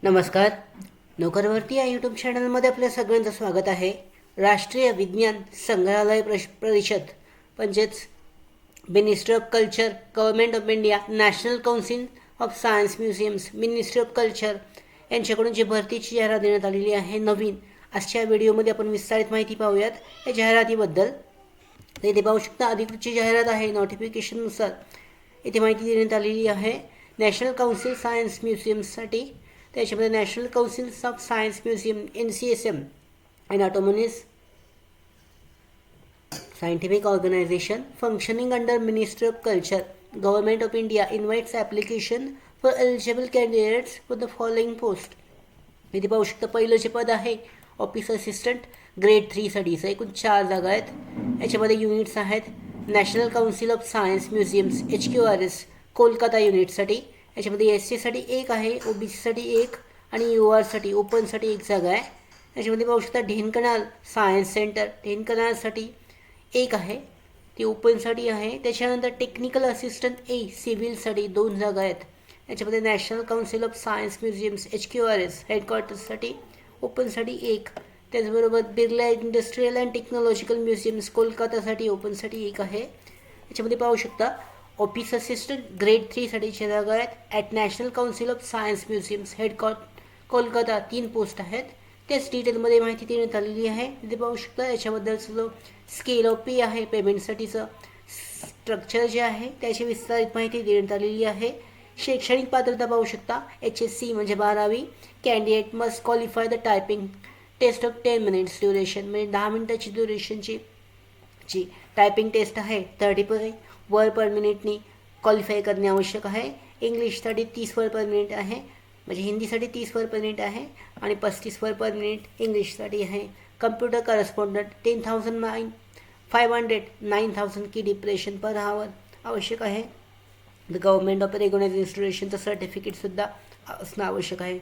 नमस्कार. नोकरभरती या यूट्यूब चॅनलमध्ये आपल्या सगळ्यांचं स्वागत आहे. राष्ट्रीय विज्ञान संग्रहालय परिषद म्हणजेच ministry of culture, government of India, national council of science museums, ministry of culture यांच्याकडून जी भरतीची जाहिरात देण्यात आलेली आहे नवीन, आजच्या व्हिडिओमध्ये आपण विस्तारित माहिती पाहूयात या जाहिरातीबद्दल. तर इथे पाहू शकता अधिकृतची जाहिरात आहे. नोटिफिकेशननुसार इथे माहिती देण्यात आलेली आहे नॅशनल काउन्सिल सायन्स म्युझियम्ससाठी. त्याच्यामध्ये national councils of science museum NCSM and autonomous scientific organization functioning under Ministry of Culture, Government of India invites application for eligible candidates for the following post. इथे पाहू शकता पहिलं जे पद आहे ऑफिस असिस्टंट ग्रेड 3 साठीचं. एकूण 4 जागा आहेत. याच्यामध्ये युनिट्स आहेत national council of science museums HQRS Kolkata युनिटसाठी. याच्यामध्ये SC साठी 1 आहे, OBC साठी 1 आणि UR साठी ओपनसाठी 1 जागा आहे. याच्यामध्ये पाहू शकता ढेंकनाल सायन्स सेंटर ढेंकनालसाठी 1 आहे, ती ओपनसाठी आहे. त्याच्यानंतर टेक्निकल असिस्टंट सिव्हिलसाठी 2 जागा आहेत. याच्यामध्ये national council of science museums HQRS हेडक्वार्टर्ससाठी ओपनसाठी 1. त्याचबरोबर Birla industrial and technological museums कोलकातासाठी ओपनसाठी 1 आहे. याच्यामध्ये पाहू शकता ऑफिस असिस्टंट ग्रेड 3 साठीच्या जागा आहेत. At national council of science museums Kolkata 3 post आहेत. त्याच डिटेलमध्ये माहिती देण्यात आलेली आहे. तिथे पाहू शकता याच्याबद्दलचं जो स्केल ऑफ पे आहे पेमेंटसाठीचं स्ट्रक्चर जे आहे त्याची विस्तारित माहिती देण्यात आलेली आहे. शैक्षणिक पात्रता पाहू शकता HSC म्हणजे 12वी. Candidate must qualify the typing test of 10 minutes duration, म्हणजे 10 मिनिटाची ड्युरेशनची जी टायपिंग टेस्ट आहे 30 वर्ड पर मिनिटनी क्वालिफाय करणे आवश्यक आहे. इंग्लिशसाठी 30 वर्ड पर मिनिट आहे, म्हणजे हिंदीसाठी 30 वर्ड पर मिनिट आहे आणि 35 वर्ड पर मिनिट इंग्लिशसाठी आहे. कम्प्युटर करस्पॉन्डंट 10,500 9,000 की डिप्रेशन पर आवर आवश्यक आहे. द गव्हर्नमेंट ऑफ रेकॉग्नाइज्ड इन्स्टिट्यूशनचं सर्टिफिकेटसुद्धा असणं आवश्यक आहे.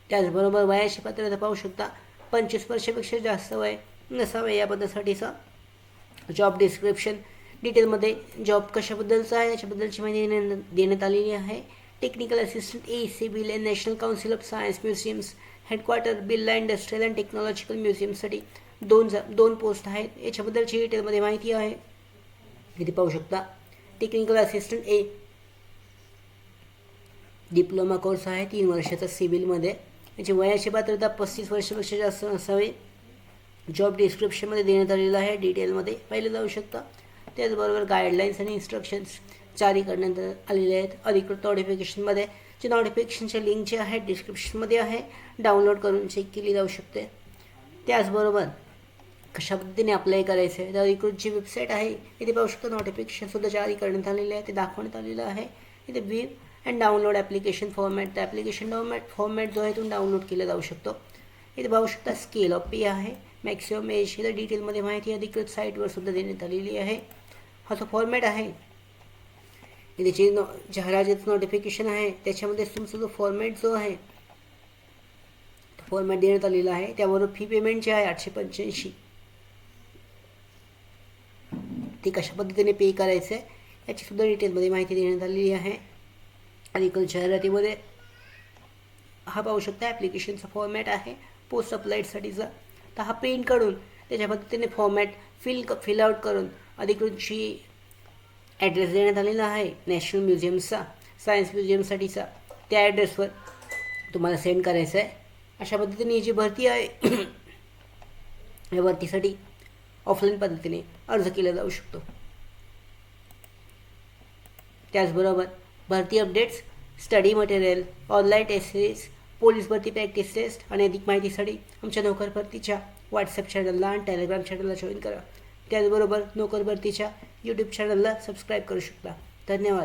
त्याचबरोबर वयाची पात्रता पाहू शकता 25 वर्षापेक्षा जास्त वय नसावे या पदासाठीचा. जॉब डिस्क्रिप्शन डिटेलमध्ये जॉब कशाबद्दलचा आहे याच्याबद्दलची माहिती देण्यात आलेली आहे. Technical assistant civil and national council of science museums headquarter Birla industrial and technological म्युझियमसाठी 2 पोस्ट आहेत. याच्याबद्दलची डिटेलमध्ये माहिती आहे. इथे पाहू शकता टेक्निकल असिस्टंट डिप्लोमा कोर्स आहे 3 वर्षाचा सिव्हिलमध्ये. याची वयाची पात्रता 35 वर्षापेक्षा जास्त नसावे. जॉब डिस्क्रिप्शनमध्ये देण्यात आलेलं आहे, डिटेलमध्ये पाहिलं जाऊ शकतं. त्याचबरोबर गाईडलाईन्स आणि इन्स्ट्रक्शन्स जारी करण्यात आलेले आहेत अधिकृत नोटिफिकेशनमध्ये. जे नोटिफिकेशनचे लिंक जे आहे डिस्क्रिप्शनमध्ये आहे, डाउनलोड करून चेक केली जाऊ शकते. त्याचबरोबर कशा पद्धतीने अप्लाय करायचं आहे तर अधिकृत जी वेबसाईट आहे इथे पाहू शकता नोटिफिकेशनसुद्धा जारी करण्यात आलेले आहे, ते दाखवण्यात आलेलं आहे. इथे view and download application format, तर ॲप्लिकेशन फॉर्मॅट जो आहे तो डाउनलोड केला जाऊ शकतो. इथे पाहू शकता स्केल ऑफ पे आहे, मॅक्सिमम एज, इथं डिटेलमध्ये माहिती अधिकृत साईटवर सुद्धा देण्यात आलेली आहे. हा जो फॉर्मॅट आहे इथे जे जाहिरातीचं नोटिफिकेशन आहे त्याच्यामध्ये तुमचा जो फॉर्मॅट जो आहे फॉर्मॅट देण्यात आलेला आहे. त्याबरोबर फी पेमेंट जे आहे 885 ते कशा पद्धतीने पे करायचं आहे याची सुद्धा डिटेलमध्ये माहिती देण्यात आलेली आहे अधिकृत जाहिरातीमध्ये. हा पाहू शकता ॲप्लिकेशनचा फॉर्मॅट आहे पोस्ट अप्लाईडसाठीचा. तर हा प्रिंट काढून त्याच्या पद्धतीने फॉर्मॅट फिल आउट करून अधिकृतची ॲड्रेस देण्यात आलेला आहे नॅशनल म्युझियमचा सायन्स म्युझियमसाठीचा, त्या ॲड्रेसवर तुम्हाला सेंड करायचं आहे. अशा पद्धतीने ही जी भरती आहे या भरतीसाठी ऑफलाईन पद्धतीने अर्ज केला जाऊ शकतो. त्याचबरोबर भरती updates, study material, online test series, police भरती प्रॅक्टिस टेस्ट आणि अधिक माहितीसाठी आमच्या नोकर भरतीच्या व्हॉट्सअप चॅनलला आणि टेलिग्राम चॅनलला जॉईन करा. त्याचबरोबर नोकर भरतीच्या यूट्यूब चॅनलला सबस्क्राईब करू शकता. धन्यवाद.